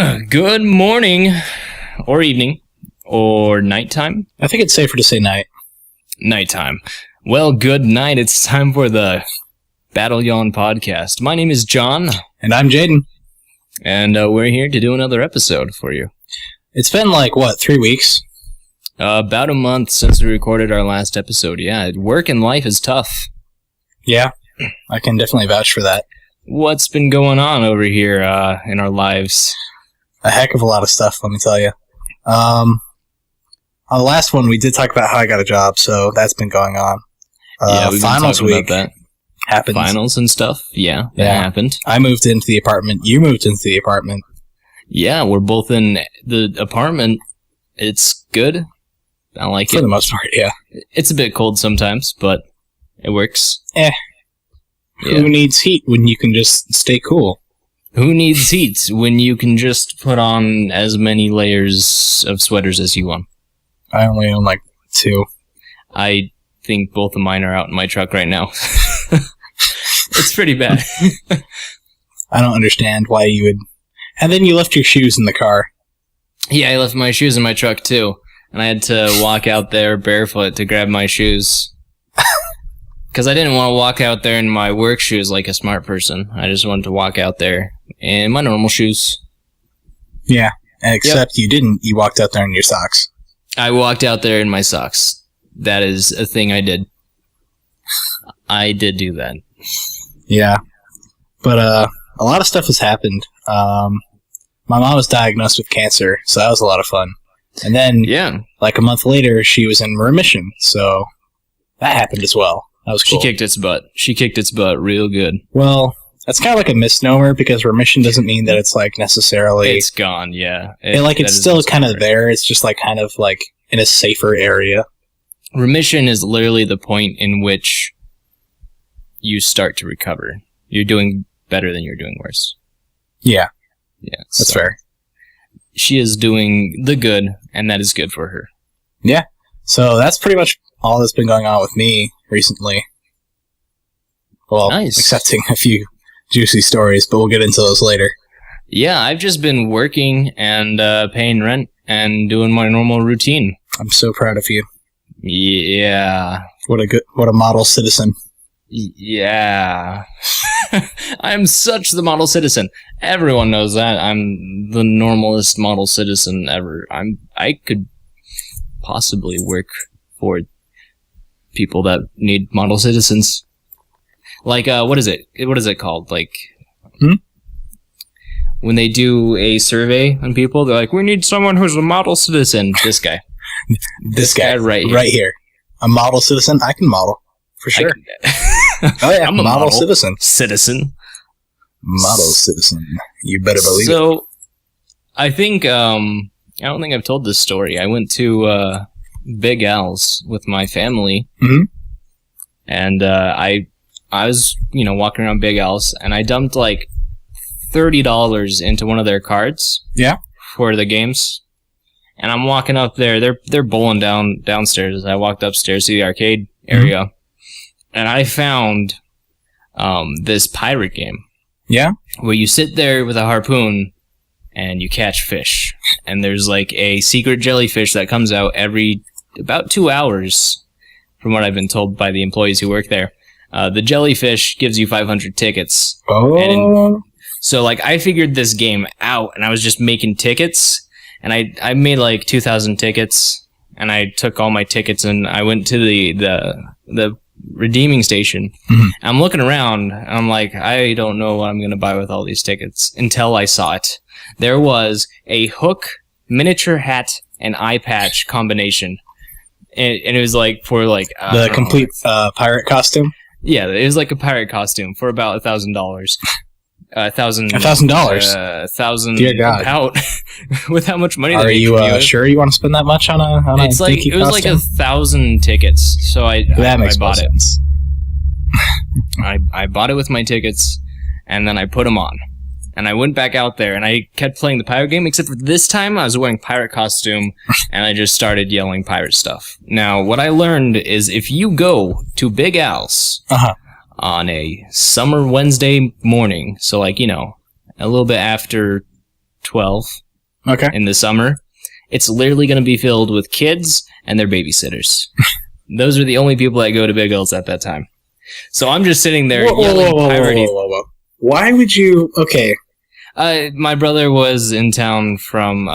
Good morning, or evening, or nighttime. I think it's safer to say night. Nighttime. Well, good night. It's time for the Yawn podcast. My name is John. And I'm Jadon. And we're here to do another episode for you. It's been 3 weeks? About a month since we recorded our last episode. Yeah, work and life is tough. Yeah, I can definitely vouch for that. What's been going on over here in our lives? A heck of a lot of stuff, let me tell you. On the last one, we did talk about how I got a job, so that's been going on. Yeah, we've finals been talking week about that. happened. Finals and stuff. Yeah, that happened. I moved into the apartment. You moved into the apartment. Yeah, we're both in the apartment. It's good. I like it. For the most part, yeah. It's a bit cold sometimes, but it works. Yeah. Who Who needs heat when you can just stay cool? Who needs heat when you can just put on as many layers of sweaters as you want? I only own 2. I think both of mine are out in my truck right now. It's pretty bad. I don't understand why you would... And then you left your shoes in the car. Yeah, I left my shoes in my truck too. And I had to walk out there barefoot to grab my shoes. Because I didn't want to walk out there in my work shoes like a smart person. I just wanted to walk out there in my normal shoes. Yeah, except you didn't. You walked out there in your socks. I walked out there in my socks. That is a thing I did. I did do that. Yeah. But a lot of stuff has happened. My mom was diagnosed with cancer, so that was a lot of fun. And then, a month later, she was in remission, so that happened as well. That was cool. She kicked its butt. She kicked its butt real good. Well, that's kind of like a misnomer, because remission doesn't mean that it's, necessarily... It's gone, yeah. It's still kind of there. It's just, in a safer area. Remission is literally the point in which you start to recover. You're doing better than you're doing worse. Yeah. Yeah. That's fair. She is doing the good, and that is good for her. Yeah. So that's pretty much all that's been going on with me recently. Well, nice. Excepting a few juicy stories, but we'll get into those later. Yeah, I've just been working and paying rent and doing my normal routine. I'm so proud of you. Yeah. What a model citizen. Yeah. I'm such the model citizen. Everyone knows that. I'm the normalest model citizen ever. I could possibly work for people that need model citizens. What is it? What is it called? When they do a survey on people, they're like, we need someone who's a model citizen. This guy. This guy right here. A model citizen? I can model. For sure. Oh yeah, I'm a model citizen. Model citizen. You better believe it. So, I think, I don't think I've told this story. I went to Big Al's with my family. Mm-hmm. And I was, walking around Big Al's, and I dumped $30 into one of their cards. Yeah. For the games. And I'm walking up there. They're bowling downstairs. I walked upstairs to the arcade area. Mm-hmm. And I found this pirate game. Yeah? Where you sit there with a harpoon and you catch fish. And there's a secret jellyfish that comes out every about 2 hours, from what I've been told by the employees who work there. The jellyfish gives you 500 tickets. Oh. So I figured this game out, and I was just making tickets. And I made 2,000 tickets. And I took all my tickets and I went to the redeeming station. Mm-hmm. I'm looking around and I'm like, I don't know what I'm going to buy with all these tickets, until I saw it. There was a hook, miniature hat, and eye patch combination. And it was for the complete pirate costume? Yeah, it was a pirate costume for about $1,000. $1,000. $1,000? Dear God. Out. With how much money are you sure you want to spend that much on a it's it was costume? 1,000 tickets, so I bought it. I bought it with my tickets, and then I put them on. And I went back out there, and I kept playing the pirate game, except for this time I was wearing pirate costume, and I just started yelling pirate stuff. Now, what I learned is if you go to Big Al's on a summer Wednesday morning, so a little bit after 12 Okay. in the summer, it's literally going to be filled with kids and their babysitters. Those are the only people that go to Big L's at that time. So I'm just sitting there yelling piratey. Whoa. Why would you... Okay. My brother was in town from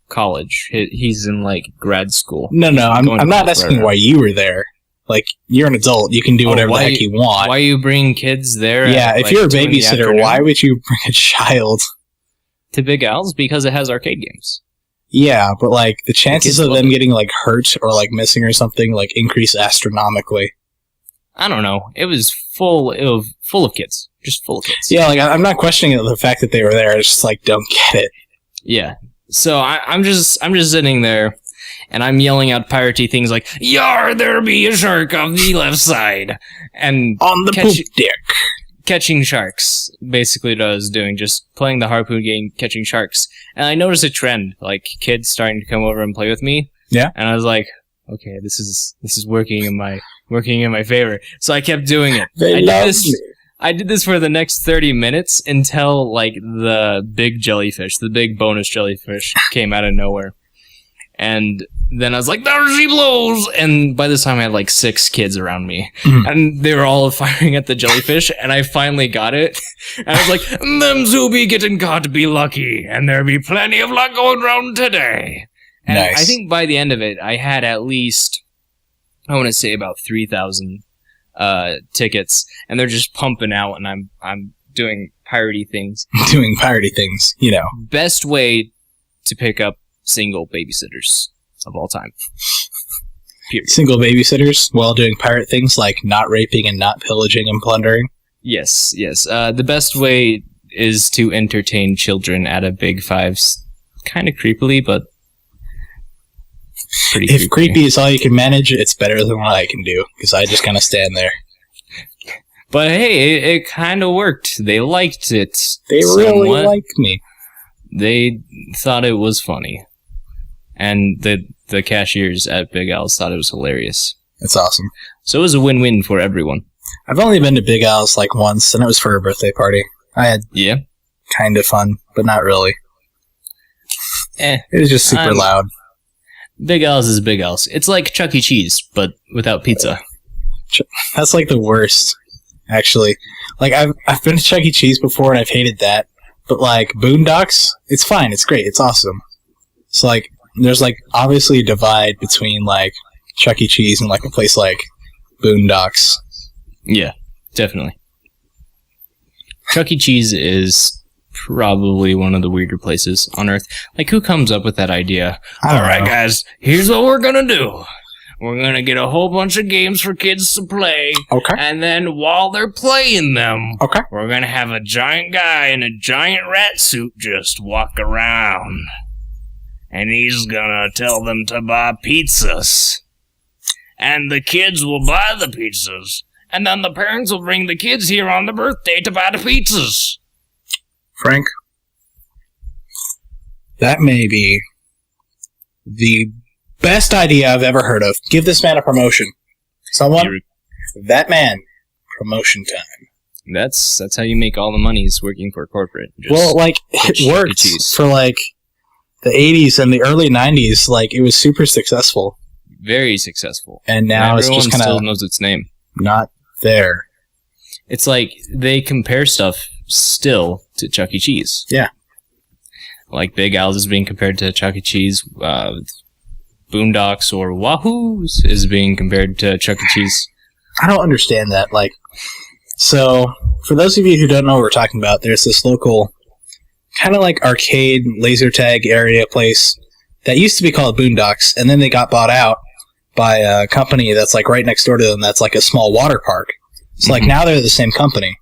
college. He's in, like, grad school. No, I'm not asking why you were there. Like, you're an adult. You can do whatever the heck you want. Why you bring kids there? Yeah, if you're a babysitter, why would you bring a child to Big Al's? Because it has arcade games. Yeah, but, like, the chances of them getting, like, hurt or, like, missing or something, like, increase astronomically. I don't know. It was full of kids. Just full of kids. Yeah, like, I'm not questioning the fact that they were there. It's just, like, don't get it. Yeah. So I'm just sitting there, and I'm yelling out piratey things like, "Yar, there be a shark on the left side!" And on the poop deck. Catching sharks, basically what I was doing, just playing the harpoon game, catching sharks. And I noticed a trend, like kids starting to come over and play with me. Yeah. And I was like, okay, this is working in my favor. So I kept doing it. I did this for the next 30 minutes until like the big bonus jellyfish came out of nowhere. And then I was like, there she blows! And by this time I had like 6 kids around me. Mm-hmm. And they were all firing at the jellyfish, and I finally got it. And I was like, them who be getting caught be lucky, and there be plenty of luck going round today. And nice. I think by the end of it, I had at least, I want to say about 3,000 tickets, and they're just pumping out, and I'm doing piratey things. Doing piratey things, you know. Best way to pick up single babysitters of all time. Period. Single babysitters while doing pirate things like not raping and not pillaging and plundering? Yes. The best way is to entertain children at a Big Fives. Kind of creepily, but pretty creepy. If creepy is all you can manage, it's better than what I can do, because I just kind of stand there. But hey, it kind of worked. They liked it. They really liked me. They thought it was funny. And the cashiers at Big Al's thought it was hilarious. That's awesome. So it was a win-win for everyone. I've only been to Big Al's like once, and it was for a birthday party. I had kind of fun, but not really. It was just super loud. Big Al's is Big Al's. It's like Chuck E. Cheese, but without pizza. That's like the worst, actually. Like, I've been to Chuck E. Cheese before, and I've hated that. But, like, Boondocks, it's fine. It's great. It's awesome. So, like, there's, like, obviously a divide between, like, Chuck E. Cheese and, like, a place like Boondocks. Yeah, definitely. Chuck E. Cheese is probably one of the weirder places on Earth. Like, who comes up with that idea? All right, guys, here's what we're gonna do. We're gonna get a whole bunch of games for kids to play. Okay. And then while they're playing them, we're gonna have a giant guy in a giant rat suit just walk around. And he's gonna tell them to buy pizzas. And the kids will buy the pizzas. And then the parents will bring the kids here on the birthday to buy the pizzas. Frank, that may be the best idea I've ever heard of. Give this man a promotion. Someone, that man, promotion time. That's how you make all the money is working for corporate. Well, like, it worked for, like, the 80s and the early 90s. Like, it was super successful. Very successful. And now it's just kind of still knows its name. Not there. It's like they compare stuff still to Chuck E. Cheese. Yeah. Like Big Al's is being compared to Chuck E. Cheese. Boondocks or Wahoos is being compared to Chuck E. Cheese. I don't understand that. Like, so for those of you who don't know what we're talking about, there's this local kind of like arcade laser tag area place that used to be called Boondocks, and then they got bought out by a company that's like right next door to them that's like a small water park. So like now they're the same company.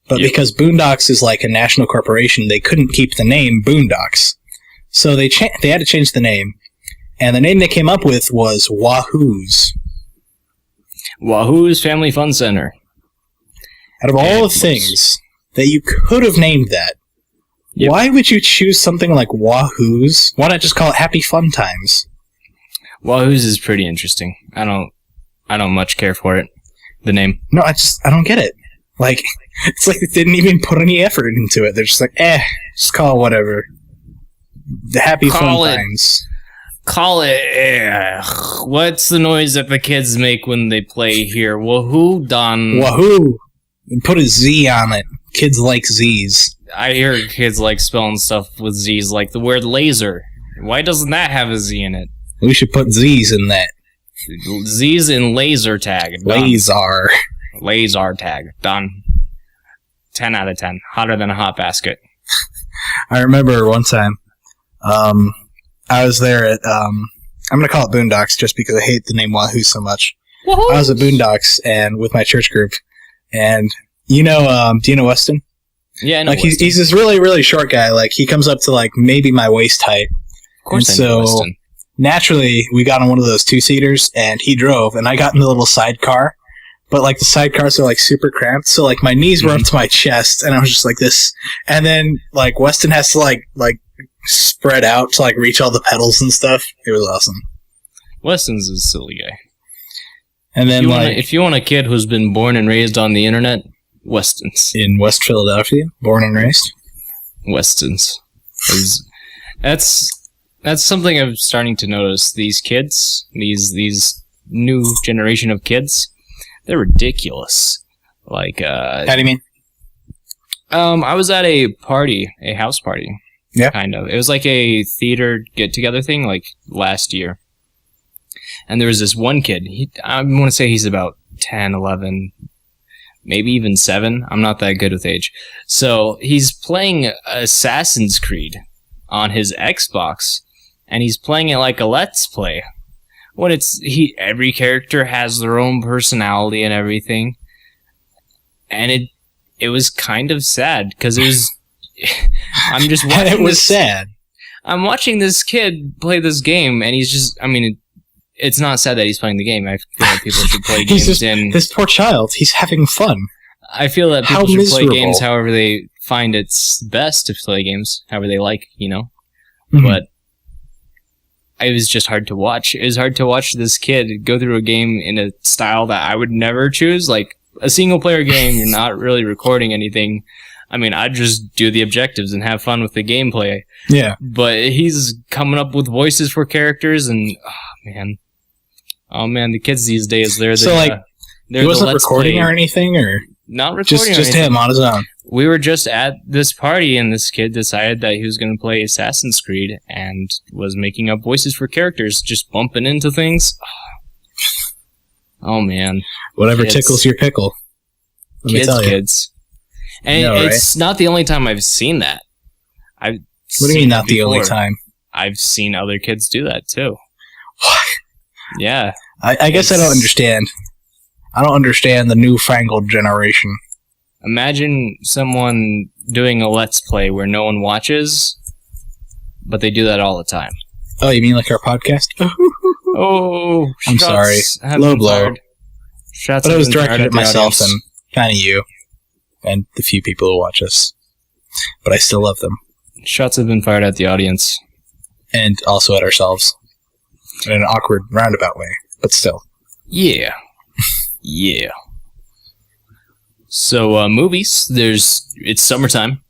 But because Boondocks is like a national corporation, they couldn't keep the name Boondocks. So they had to change the name. And the name they came up with was Wahoos. Wahoos Family Fun Center. Out of all the things that you could have named that, why would you choose something like Wahoos? Why not just call it Happy Fun Times? Wahoos is pretty interesting. I don't much care for it. The name. No, I don't get it. Like, it's like they didn't even put any effort into it. They're just like, just call it whatever. happy fun times. Call it. What's the noise that the kids make when they play here? Wahoo, Don. Wahoo. And put a Z on it. Kids like Z's. I hear kids like spelling stuff with Z's, like the word laser. Why doesn't that have a Z in it? We should put Z's in that. Z's in laser tag. Laser. Laser tag. Done. 10 out of 10. Hotter than a hot basket. I remember one time, I was there at, I'm going to call it Boondocks just because I hate the name Wahoo so much. Wahoo! I was at Boondocks and with my church group, and do you know Weston? Yeah, I know Like, he's this really, really short guy. Like, he comes up to, like, maybe my waist height. Of course I know Weston. Naturally, we got on one of those two-seaters, and he drove, and I got in the little sidecar. But, like, the sidecars are, like, super cramped, so, like, my knees were up to my chest, and I was just like this. And then, like, Weston has to, like spread out to, like, reach all the pedals and stuff. It was awesome. Weston's a silly guy. And then, if you want a kid who's been born and raised on the internet, Weston's. In West Philadelphia, born and raised? Weston's. That's something I'm starting to notice. These kids, these new generation of kids, they're ridiculous. Like, how do you mean? I was at a party, a house party. Yeah. Kind of. It was like a theater get-together thing, like, last year. And there was this one kid. I want to say he's about 10, 11, maybe even 7. I'm not that good with age. So, he's playing Assassin's Creed on his Xbox, and he's playing it like a Let's Play. When every character has their own personality and everything. And it was kind of sad, because it was... I'm just watching it was sad. I'm watching this kid play this game, and he's just... I mean, it's not sad that he's playing the game. I feel like people should play games this poor child, he's having fun. I feel that people should play games however they find it's best to play games, however they like, you know? Mm-hmm. But it was just hard to watch. It was hard to watch this kid go through a game in a style that I would never choose. Like, a single-player game, you're not really recording anything. I mean, I'd just do the objectives and have fun with the gameplay. Yeah. But he's coming up with voices for characters, and, oh man, the kids these days, he wasn't recording or anything, or? Not recording just him on his own. We were just at this party, and this kid decided that he was going to play Assassin's Creed, and was making up voices for characters, just bumping into things. Oh man. Whatever tickles your pickle. Kids. And it's not the only time I've seen that. What do you mean not the only time? I've seen other kids do that too. What? Yeah. I guess I don't understand. I don't understand the newfangled generation. Imagine someone doing a Let's Play where no one watches, but they do that all the time. Oh, you mean like our podcast? Oh, I'm sorry. Low blow. But it was directed at myself and kind of you. And the few people who watch us. But I still love them. Shots have been fired at the audience. And also at ourselves. In an awkward, roundabout way. But still. Yeah. Yeah. So, movies. It's summertime.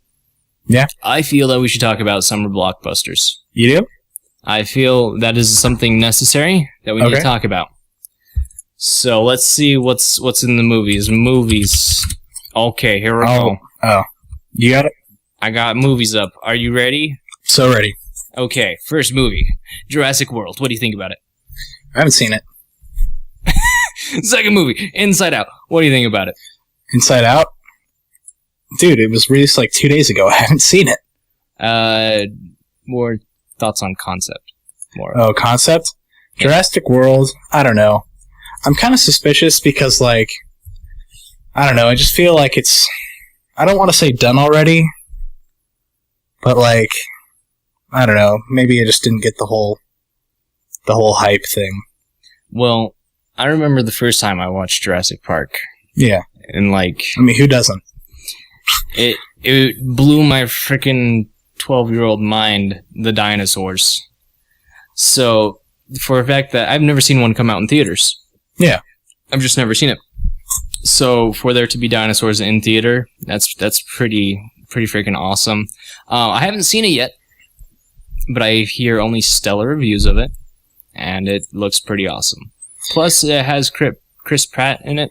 Yeah. I feel that we should talk about summer blockbusters. You do? I feel that is something necessary that we need to talk about. So, let's see what's in the movies. Movies. Okay, here we go. Oh. You got it? I got movies up. Are you ready? So ready. Okay, first movie. Jurassic World. What do you think about it? I haven't seen it. Second movie. Inside Out. What do you think about it? Inside Out? Dude, it was released like 2 days ago. I haven't seen it. More thoughts on concept. Concept? Yeah. Jurassic World, I don't know. I'm kind of suspicious because, like, I don't know, I just feel like it's, I don't want to say done already, but, like, I don't know, maybe I just didn't get the whole hype thing. Well, I remember the first time I watched Jurassic Park. Yeah. And, like... I mean, who doesn't? It blew my freaking 12-year-old mind, the dinosaurs. So, for a fact that I've never seen one come out in theaters. Yeah. I've just never seen it. So, for there to be dinosaurs in theater, that's pretty freaking awesome. I haven't seen it yet. but I hear only stellar reviews of it, and it looks pretty awesome. Plus, it has Chris Pratt in it,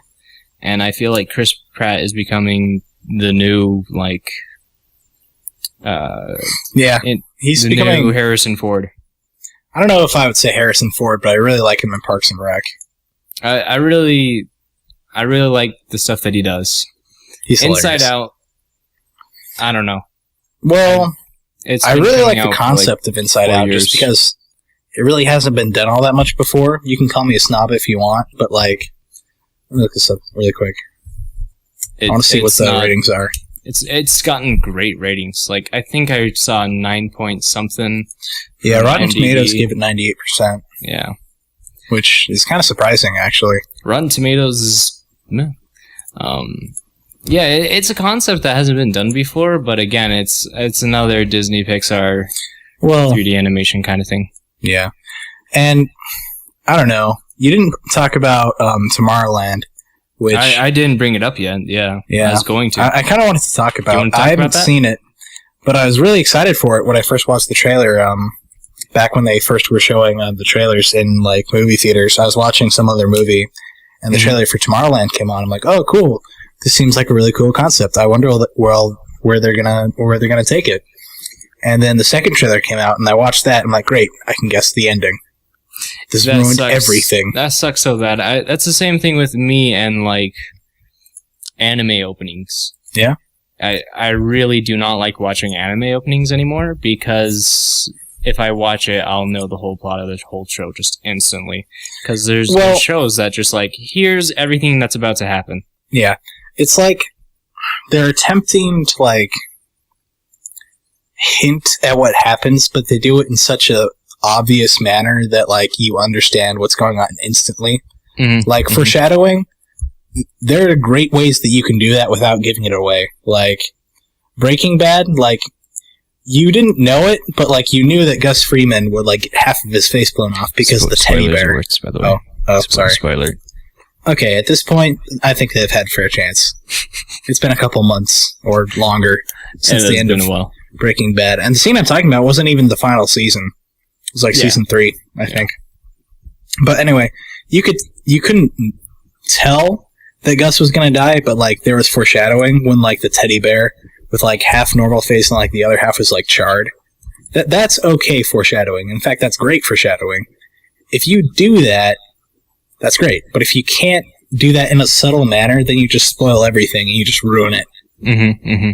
and I feel like Chris Pratt is becoming the new, like... he's the becoming... new Harrison Ford. I don't know if I would say Harrison Ford, but I really like him in Parks and Rec. I really like the stuff that he does. He's Inside Out, I don't know. Well, I really like the concept of Inside Out just because it really hasn't been done all that much before. You can call me a snob if you want, but like, let me look this up really quick. I want to see what the ratings are. It's gotten great ratings. Like, I think I saw 9 point something. Yeah, Rotten Tomatoes gave it 98%. Yeah. Which is kind of surprising, actually. Rotten Tomatoes is... yeah, it's a concept that hasn't been done before, but again, it's another Disney Pixar 3D animation kind of thing. Yeah. And, I don't know, you didn't talk about Tomorrowland, which... I didn't bring it up yet, yeah. I was going to. I kind of wanted to talk about it. I haven't seen it, but I was really excited for it when I first watched the trailer, back when they first were showing the trailers in, like, movie theaters. I was watching some other movie, and the trailer for Tomorrowland came on. I'm like, oh, cool. This seems like a really cool concept. I wonder where they're gonna take it. And then the second trailer came out, and I watched that, and I'm like, great, I can guess the ending. This ruined everything. That sucks so bad. That's the same thing with me and, like, anime openings. Yeah? I really do not like watching anime openings anymore, because if I watch it, I'll know the whole plot of the whole show just instantly. Because there's shows that just, like, here's everything that's about to happen. Yeah. It's like they're attempting to, like, hint at what happens, but they do it in such a obvious manner that, like, you understand what's going on instantly. Mm-hmm. Like, foreshadowing, there are great ways that you can do that without giving it away. Like, Breaking Bad, like, you didn't know it, but, like, you knew that Gus Freeman would, like, get half of his face blown off because of the teddy bear. Words, by the way. Oh, sorry. Spoiler. Okay, at this point, I think they've had fair chance. It's been a couple months or longer since the end of Breaking Bad. And the scene I'm talking about wasn't even the final season. It was like season 3, I think. But anyway, you couldn't tell that Gus was going to die, but like there was foreshadowing when like the teddy bear with like half normal face and like the other half was like charred. That's okay foreshadowing. In fact, that's great foreshadowing. If you do that, that's great. But if you can't do that in a subtle manner, then you just spoil everything and you just ruin it. Mm-hmm, mm-hmm.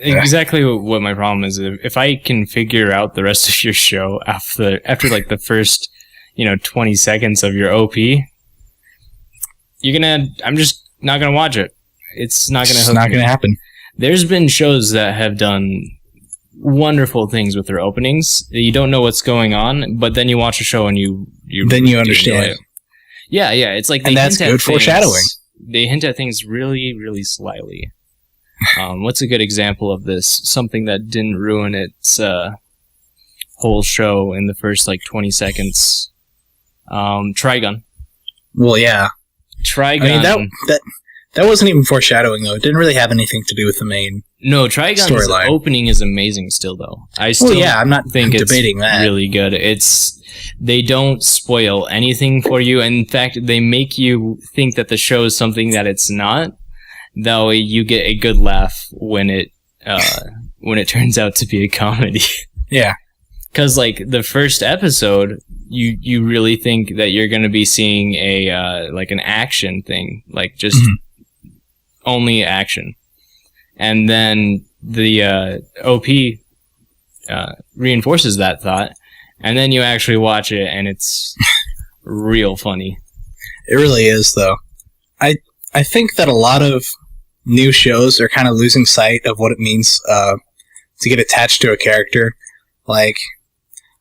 Exactly what my problem is. If I can figure out the rest of your show after like the first, 20 seconds of your OP, I'm just not gonna watch it. It's not gonna. It's not gonna happen. There's been shows that have done wonderful things with their openings. You don't know what's going on, but then you watch a show and you understand. Yeah. It's like, and that's good foreshadowing. They hint at things really, really slyly. What's a good example of this? Something that didn't ruin its whole show in the first like 20 seconds. Trigun. Well, yeah. Trigun. I mean, that wasn't even foreshadowing, though. It didn't really have anything to do with the main Trigun's opening is amazing still, though. I'm not debating that. Really good. They don't spoil anything for you. In fact, they make you think that the show is something that it's not. Though you get a good laugh when it turns out to be a comedy. Yeah. Because, like, the first episode, you really think that you're going to be seeing an action thing. Like, just only action. And then the OP reinforces that thought. And then you actually watch it, and it's real funny. It really is, though. I think that a lot of new shows are kind of losing sight of what it means to get attached to a character. Like,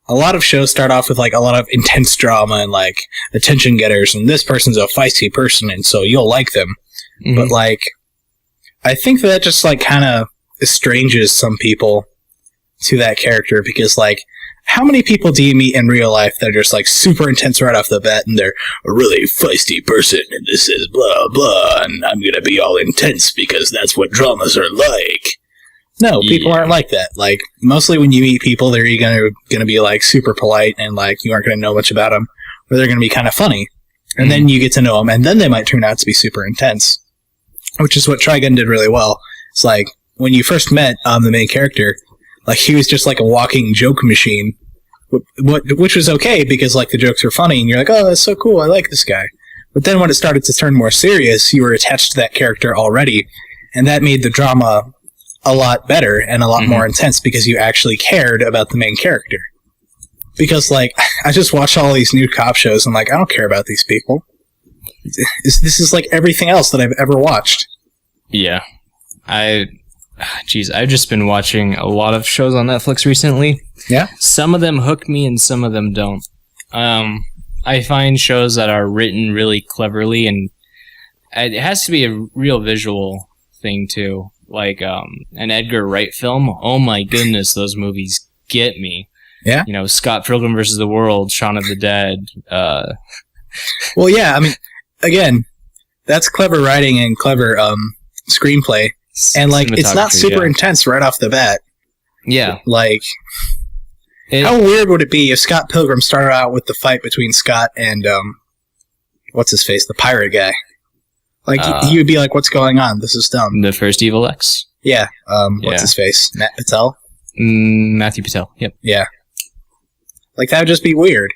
a lot of shows start off with like a lot of intense drama and like attention getters, and this person's a feisty person, and so you'll like them. Mm-hmm. But like, I think that just like kind of estranges some people to that character, because like, how many people do you meet in real life that are just like super intense right off the bat, and they're a really feisty person, and this is blah blah, and I'm gonna be all intense because that's what dramas are like. No, people aren't like that. Like, mostly when you meet people, they're either going to be, like, super polite and, like, you aren't going to know much about them, or they're going to be kind of funny. And then you get to know them, and then they might turn out to be super intense, which is what Trigun did really well. It's like, when you first met the main character, like, he was just like a walking joke machine, which was okay because, like, the jokes were funny, and you're like, oh, that's so cool, I like this guy. But then when it started to turn more serious, you were attached to that character already, and that made the drama a lot better and a lot more intense because you actually cared about the main character. Because, like, I just watch all these new cop shows and, like, I don't care about these people. This is like everything else that I've ever watched. Yeah. I've just been watching a lot of shows on Netflix recently. Yeah? Some of them hook me and some of them don't. I find shows that are written really cleverly, and it has to be a real visual thing, too. Like, an Edgar Wright film. Oh my goodness, those movies get me. Yeah? You know, Scott Pilgrim vs. the World, Shaun of the Dead. Well, yeah, I mean, again, that's clever writing and clever screenplay. And, like, it's not super intense right off the bat. Yeah. Like, how weird would it be if Scott Pilgrim started out with the fight between Scott and, what's his face, the pirate guy? Like, you'd be like, what's going on? This is dumb. The first Evil X. Yeah. What's his face? Matt Patel? Matthew Patel, yep. Yeah. Like, that would just be weird.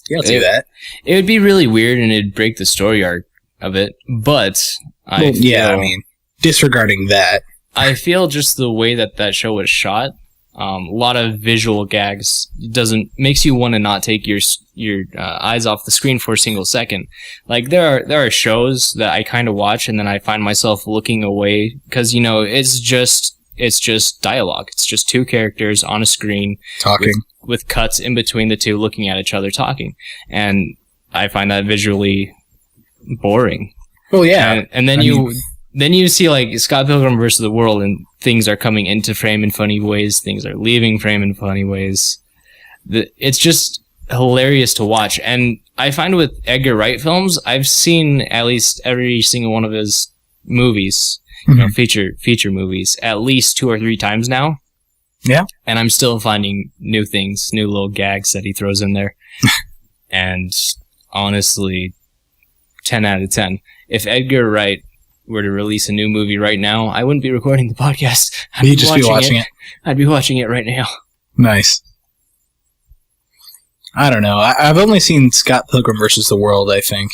You don't do that. It would be really weird, and it'd break the story arc of it, but I mean, disregarding that. I feel just the way that show was shot, a lot of visual gags makes you want to not take your eyes off the screen for a single second. Like, there are shows that I kind of watch and then I find myself looking away because, you know, it's just dialogue. It's just two characters on a screen talking with cuts in between the two looking at each other talking, and I find that visually boring. Well, yeah, and then you see, like, Scott Pilgrim vs. the World, and things are coming into frame in funny ways, things are leaving frame in funny ways. It's just hilarious to watch. And I find with Edgar Wright films, I've seen at least every single one of his movies, you know, feature movies, at least 2 or 3 times now. Yeah. And I'm still finding new things, new little gags that he throws in there. And honestly, 10 out of 10. If Edgar Wright were to release a new movie right now, I wouldn't be recording the podcast. You'd just be watching it. I'd be watching it right now. Nice. I don't know. I've only seen Scott Pilgrim vs. the World, I think.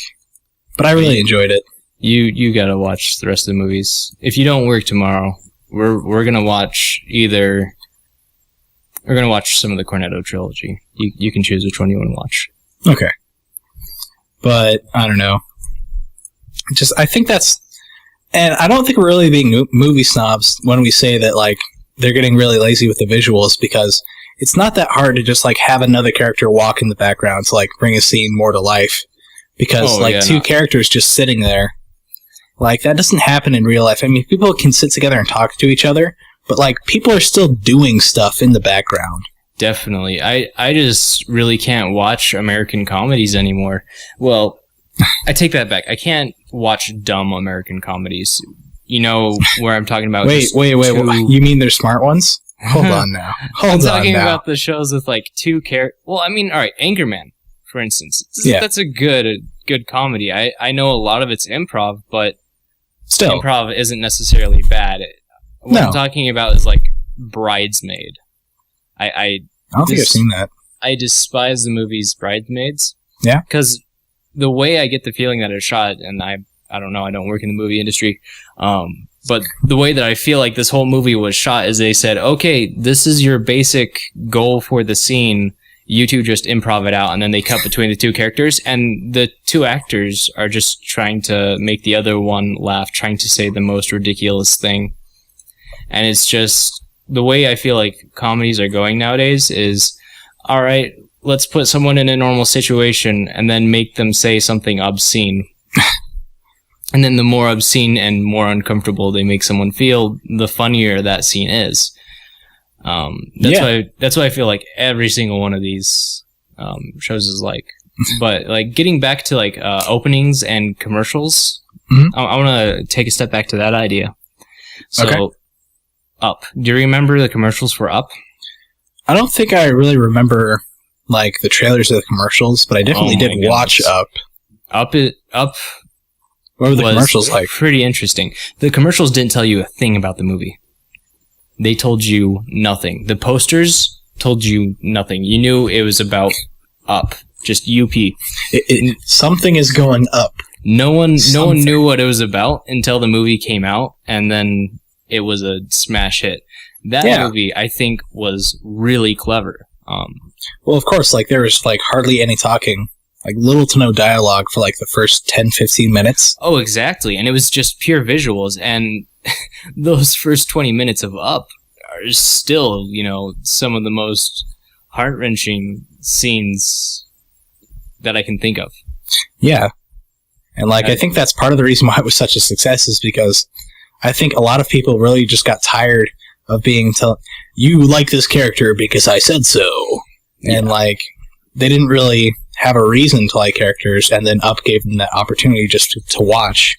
But I really enjoyed it. You gotta watch the rest of the movies. If you don't work tomorrow, we're gonna watch we're gonna watch some of the Cornetto trilogy. You can choose which one you want to watch. Okay. But, I don't know. I think that's... And I don't think we're really being movie snobs when we say that, like, they're getting really lazy with the visuals, because it's not that hard to just, like, have another character walk in the background to, like, bring a scene more to life. Because, two characters just sitting there, like, that doesn't happen in real life. I mean, people can sit together and talk to each other, but, like, people are still doing stuff in the background. Definitely. I just really can't watch American comedies anymore. Well, I take that back. I can't watch dumb American comedies. You know where I'm talking about? Wait. You mean they're smart ones? Hold on now. I'm talking about the shows with, like, 2 characters. Well, I mean, all right, Anchorman, for instance. That's a good comedy. I know a lot of it's improv, but still, improv isn't necessarily bad. What I'm talking about is, like, Bridesmaid. I don't think I've seen that. I despise the movies Bridesmaids. Yeah? Because the way I get the feeling that it's shot, and I don't know, I don't work in the movie industry, but the way that I feel like this whole movie was shot is they said, okay, this is your basic goal for the scene, you two just improv it out, and then they cut between the 2 characters, and the 2 actors are just trying to make the other one laugh, trying to say the most ridiculous thing. And it's just, the way I feel like comedies are going nowadays is, alright, let's put someone in a normal situation and then make them say something obscene. And then the more obscene and more uncomfortable they make someone feel, the funnier that scene is. That's why I feel like every single one of these shows is like. But, like, getting back to, like, openings and commercials, I want to take a step back to that idea. So, Up. Do you remember the commercials for Up? I don't think I really remember like the trailers of the commercials, but I definitely did watch Up. Up. What were the commercials like? Pretty interesting. The commercials didn't tell you a thing about the movie. They told you nothing. The posters told you nothing. You knew it was about Up. Just UP. Something is going up. No one knew what it was about until the movie came out, and then it was a smash hit. That movie, I think, was really clever. Well, of course, like there was like hardly any talking, like little to no dialogue for like the first 10, 15 minutes. Oh, exactly. And it was just pure visuals. And those first 20 minutes of Up are still, some of the most heart-wrenching scenes that I can think of. Yeah. And I think that's part of the reason why it was such a success is because I think a lot of people really just got tired of being told, you like this character because I said so. Yeah. And they didn't really have a reason to like characters, and then Up gave them that opportunity just to watch.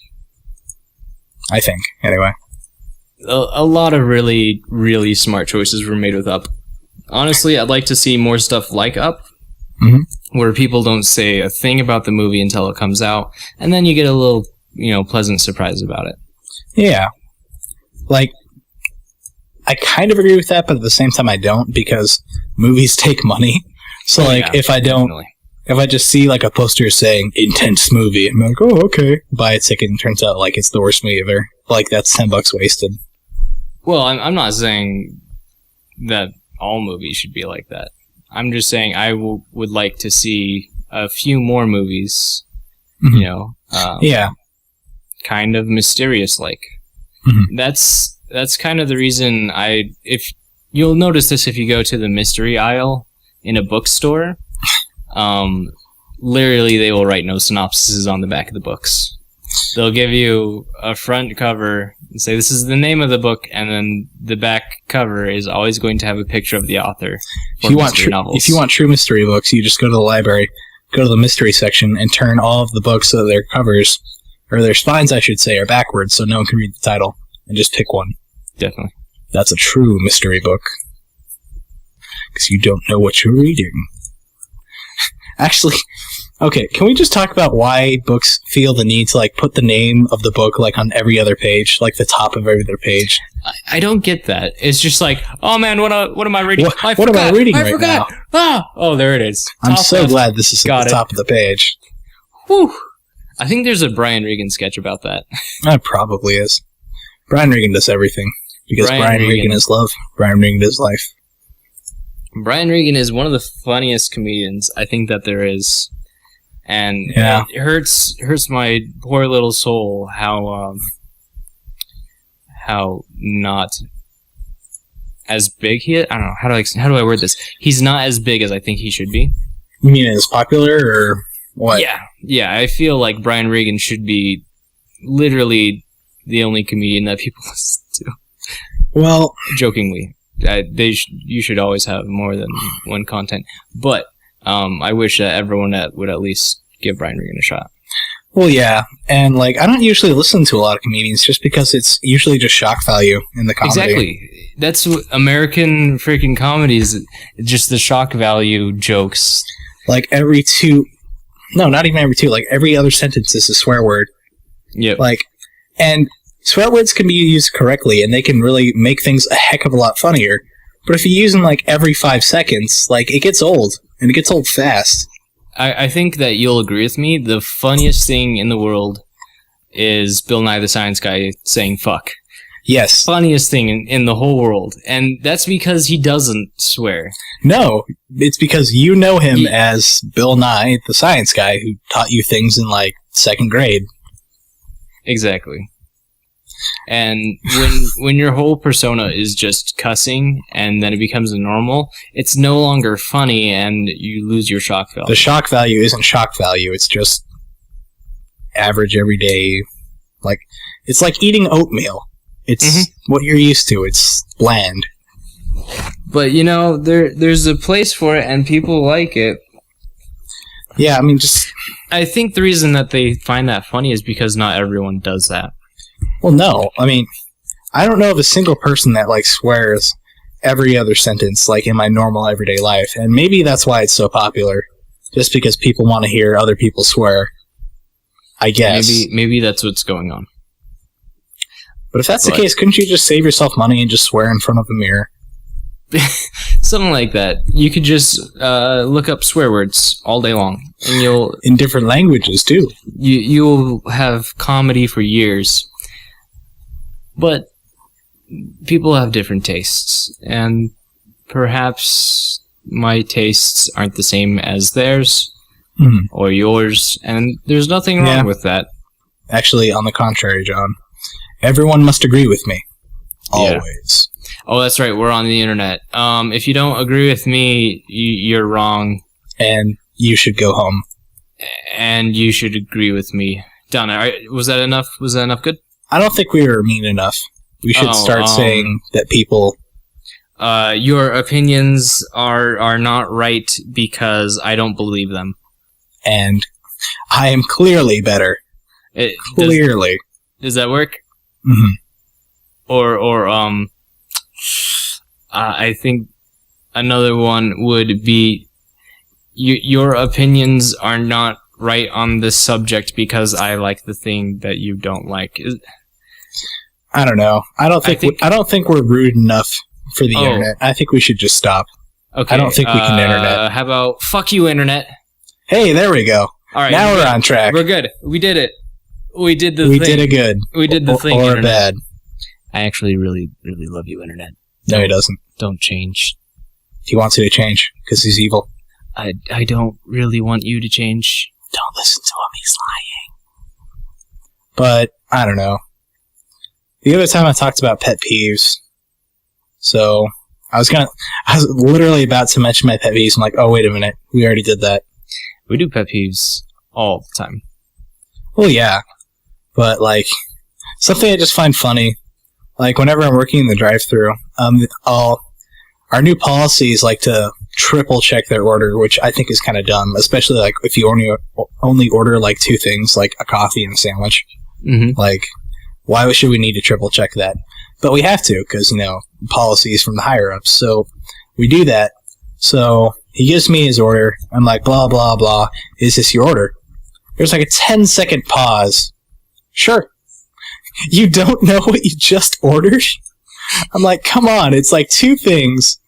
I think, anyway. A lot of really, really smart choices were made with Up. Honestly, I'd like to see more stuff like Up, where people don't say a thing about the movie until it comes out, and then you get a little, pleasant surprise about it. Yeah. I kind of agree with that, but at the same time I don't, because movies take money. So, if I don't... Definitely. If I just see a poster saying intense movie, I'm like, oh, okay. Buy a ticket and turns out it's the worst movie ever. That's $10 wasted. Well, I'm not saying that all movies should be like that. I'm just saying I would like to see a few more movies, kind of mysterious-like. That's kind of the reason if you'll notice this if you go to the mystery aisle in a bookstore. Literally they will write no synopsises on the back of the books. They'll give you a front cover and say this is the name of the book, and then the back cover is always going to have a picture of the author. If you want true mystery books, you just go to the library, go to the mystery section, and turn all of the books so their covers, or their spines I should say, are backwards so no one can read the title, and just pick one. Definitely. That's a true mystery book. Because you don't know what you're reading. Actually, okay, can we just talk about why books feel the need to put the name of the book on every other page, the top of every other page? I don't get that. It's just oh man, what am I reading? What am I reading right now? Oh, there it is. I'm so glad this is at the top of the page. Whew. I think there's a Brian Regan sketch about that. It probably is. Brian Regan does everything. Because Brian Regan is love. Brian Regan is life. Brian Regan is one of the funniest comedians I think that there is, and it hurts my poor little soul how not as big he is. I don't know how do I word this. He's not as big as I think he should be. You mean as popular or what? Yeah. I feel like Brian Regan should be literally the only comedian that people listen to. Well, jokingly. You should always have more than one content, but I wish that everyone would at least give Brian Regan a shot. Well, yeah, and I don't usually listen to a lot of comedians just because it's usually just shock value in the comedy. Exactly, that's what American freaking comedies, just the shock value jokes. Not even every two. Every other sentence is a swear word. Yep. And swear words can be used correctly, and they can really make things a heck of a lot funnier. But if you use them every 5 seconds, it gets old, and it gets old fast. I think that you'll agree with me. The funniest thing in the world is Bill Nye the Science Guy saying fuck. Yes. Funniest thing in the whole world. And that's because he doesn't swear. No, it's because you know him as Bill Nye the Science Guy who taught you things in 2nd grade. Exactly. And when your whole persona is just cussing and then it becomes normal, it's no longer funny and you lose your shock value. The shock value isn't shock value, it's just average everyday. It's like eating oatmeal. It's what you're used to. It's bland. But there's a place for it and people like it. Yeah, I think the reason that they find that funny is because not everyone does that. Well, no. I I don't know of a single person that like swears every other sentence like in my normal everyday life, and maybe that's why it's so popular, just because people want to hear other people swear. I guess maybe that's what's going on. But if that's the case, couldn't you just save yourself money and just swear in front of a mirror? Something like that. You could just look up swear words all day long, and you'll in different languages too. You'll have comedy for years. But people have different tastes, and perhaps my tastes aren't the same as theirs or yours, and there's nothing wrong with that. Actually, on the contrary, John, everyone must agree with me. Always. Yeah. Oh, that's right. We're on the internet. If you don't agree with me, you're wrong. And you should go home. And you should agree with me. Done. Was that enough? Was that enough good? I don't think we were mean enough. We should start saying that people... your opinions are not right because I don't believe them. And I am clearly better. Clearly. Does that work? Mm-hmm. Or I think another one would be your opinions are not right on this subject because I like the thing that you don't like. I don't know. I don't think we're rude enough for the internet. I think we should just stop. Okay. I don't think we can internet. How about fuck you, internet? Hey, there we go. All right, now we're on track. We're good. We did it. We did the thing. We did it good. We did the thing. Or internet. bad. I actually really, really love you, internet. No, he doesn't. Don't change. He wants you to change because he's evil. I don't really want you to change. Don't listen to him. He's lying. But I don't know. The other time I talked about pet peeves. So I was literally about to mention my pet peeves. I'm like, oh, wait a minute. We already did that. We do pet peeves all the time. Well, yeah. But like, something I just find funny, like whenever I'm working in the drive-thru, our new policy is like to triple check their order, which I think is kind of dumb, especially like if you only order like two things, like a coffee and a sandwich. Mm-hmm. Like, why should we need to triple check that? But we have to, because, policies from the higher ups. So we do that. So he gives me his order. I'm like, blah, blah, blah. Is this your order? There's like a 10-second pause. Sure. You don't know what you just ordered? I'm like, come on. It's like two things,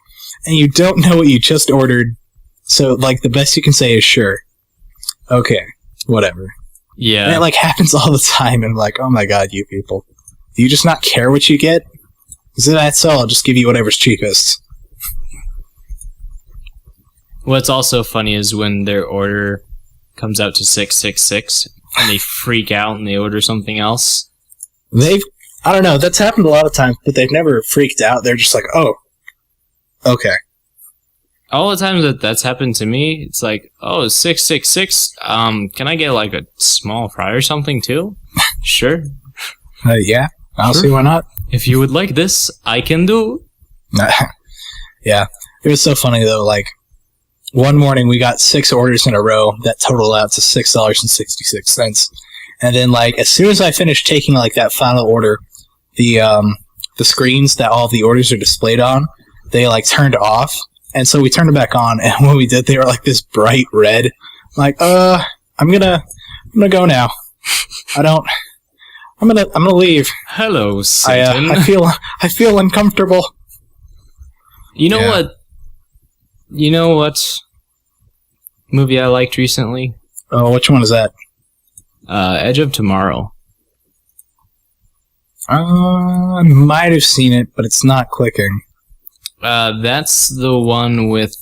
and you don't know what you just ordered. So, like, the best you can say is sure. Okay. Whatever. Yeah. And it, like, happens all the time, and I'm like, oh my god, you people. Do you just not care what you get? Is it that so? I'll just give you whatever's cheapest. What's also funny is when their order comes out to 666 and they freak out and they order something else. I don't know, that's happened a lot of times, but they've never freaked out. They're just like, oh, okay. All the times that's happened to me, it's like, oh, 666, can I get like a small fry or something too? Sure. Yeah, I'll see why not. If you would like this, I can do. Yeah, it was so funny though, like, one morning we got 6 orders in a row that totaled out to $6.66. And then, like, as soon as I finished taking, like, that final order, the screens that all the orders are displayed on, they, like, turned off. And so we turned them back on, and when we did, they were, like, this bright red. I'm like, I'm gonna go now. I'm gonna leave. Hello, Satan. I feel uncomfortable. You know what movie I liked recently? Oh, which one is that? Edge of Tomorrow. I might have seen it, but it's not clicking. That's the one with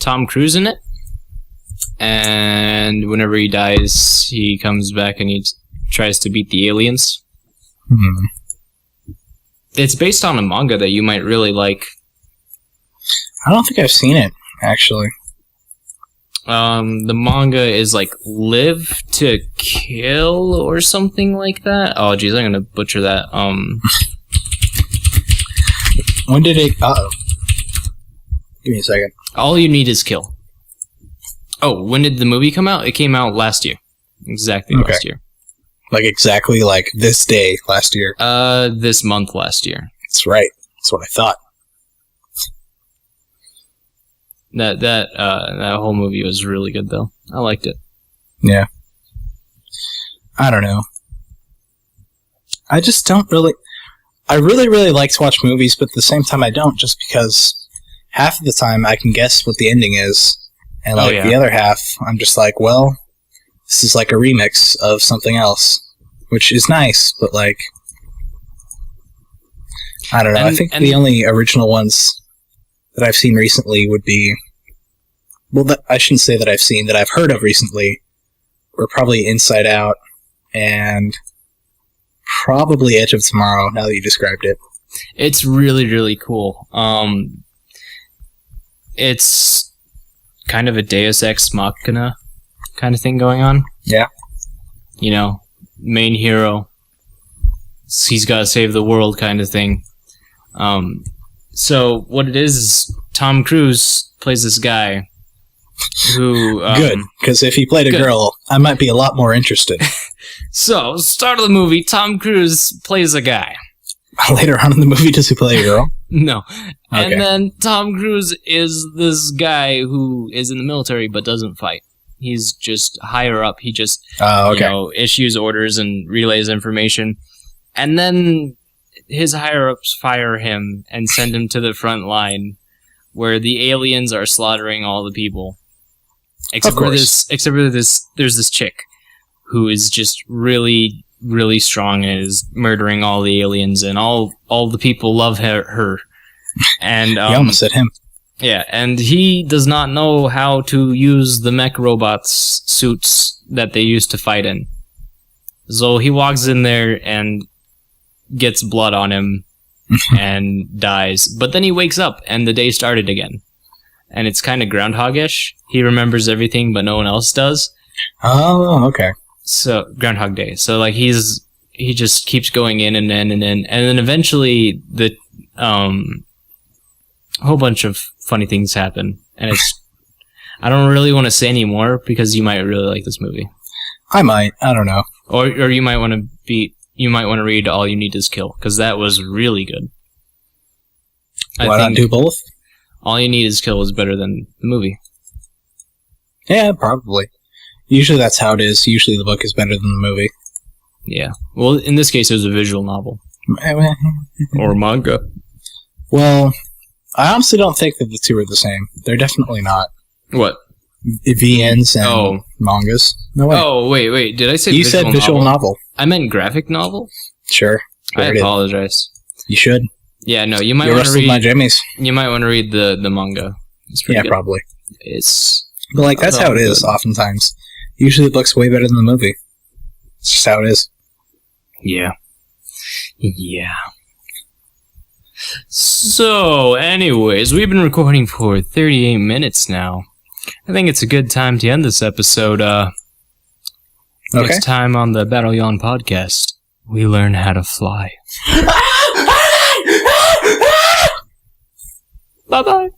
Tom Cruise in it. And whenever he dies, he comes back and he tries to beat the aliens. It's based on a manga that you might really like. I don't think I've seen it, actually. The manga is like Live to Kill or something like that. Oh, geez, I'm gonna butcher that. When did it... Uh-oh. Give me a second. All you need is kill. Oh, when did the movie come out? It came out last year. Exactly last year. Like exactly like this day last year. This month last year. That's right. That's what I thought. That whole movie was really good, though. I liked it. Yeah. I don't know. I just don't really... I really, really like to watch movies, but at the same time I don't, just because half of the time I can guess what the ending is, and the other half, I'm just like, well, this is like a remix of something else, which is nice, but like... I don't know. I think the only original ones that I've seen recently would be... Well, I shouldn't say that I've seen, that I've heard of recently, were probably Inside Out, and probably Edge of Tomorrow, now that you described it. It's really, really cool. It's kind of a Deus Ex Machina kind of thing going on. Yeah. You know, main hero, he's got to save the world kind of thing. So what it is Tom Cruise plays this guy who... good, because if he played a girl, I might be a lot more interested. So, start of the movie, Tom Cruise plays a guy. Later on in the movie, does he play a girl? No. Okay. And then Tom Cruise is this guy who is in the military but doesn't fight. He's just higher up. He just issues orders and relays information. And then his higher-ups fire him and send him to the front line where the aliens are slaughtering all the people. Except for this, there's this chick who is just really, really strong and is murdering all the aliens, and all the people love her. And you almost said him. Yeah, and he does not know how to use the mech robots suits that they used to fight in. So he walks in there and gets blood on him and dies. But then he wakes up and the day started again. And it's kind of Groundhog-ish. He remembers everything, but no one else does. Oh, okay. So, Groundhog Day. So, like, he just keeps going in and in and in. And then eventually, a whole bunch of funny things happen. And it's... I don't really want to say any more, because you might really like this movie. I might. I don't know. Or you might want to read All You Need Is Kill, because that was really good. Why not do both? All You Need Is Kill is better than the movie. Yeah, probably. Usually that's how it is. Usually the book is better than the movie. Yeah. Well, in this case, it was a visual novel. Or manga. Well, I honestly don't think that the two are the same. They're definitely not. What? VNs and mangas. No way. Oh, wait. Did I say you said visual novel. I meant graphic novel? Sure. I apologize. You should. Yeah, no, you might want to read... my jimmies. You might want to read the manga. It's pretty good. Probably. But, like, that's how it is, oftentimes. Usually the book's way better than the movie. It's just how it is. Yeah. Yeah. So, anyways, we've been recording for 38 minutes now. I think it's a good time to end this episode. Next time on the Battle Yawn podcast, we learn how to fly. Bye-bye.